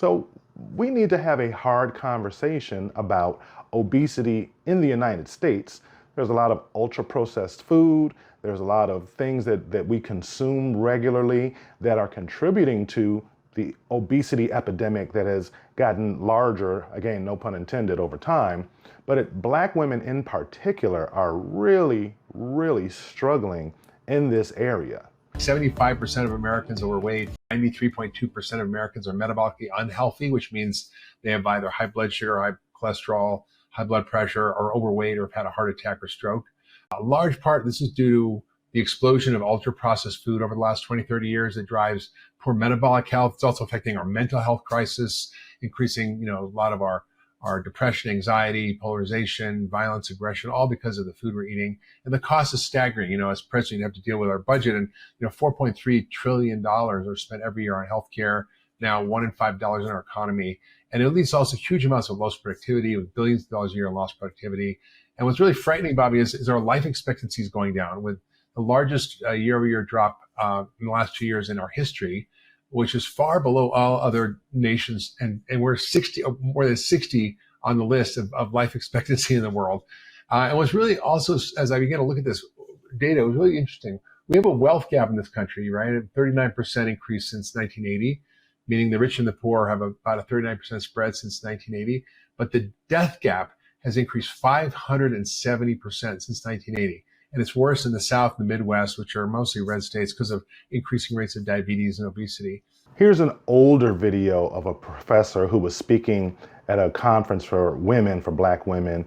So we need to have a hard conversation about obesity in the United States. There's a lot of ultra processed food. There's a lot of things that we consume regularly that are contributing to the obesity epidemic that has gotten larger, again, no pun intended, over time. But Black women in particular are really, really struggling in this area. 75% of Americans are overweight. 93.2% of Americans are metabolically unhealthy, which means they have either high blood sugar, high cholesterol, high blood pressure, or overweight, or have had a heart attack or stroke. A large part, this is due to the explosion of ultra-processed food over the last 20, 30 years that drives poor metabolic health. It's also affecting our mental health crisis, increasing, a lot of our depression, anxiety, polarization, violence, aggression, all because of the food we're eating. And the cost is staggering. As president, you have to deal with our budget. And, $4.3 trillion are spent every year on healthcare. Now, $1 in $5 in our economy. And it leads to also huge amounts of lost productivity, with billions of dollars a year in lost productivity. And what's really frightening, Bobby, is our life expectancy is going down, with the largest year-over-year drop in the last 2 years in our history, which is far below all other nations. And we're more than 60 on the list of life expectancy in the world. And what's really also, as I began to look at this data, it was really interesting. We have a wealth gap in this country, right? A 39% increase since 1980, meaning the rich and the poor have about a 39% spread since 1980. But the death gap has increased 570% since 1980. And it's worse in the South and the Midwest, which are mostly red states, because of increasing rates of diabetes and obesity. Here's an older video of a professor who was speaking at a conference for women, for Black women,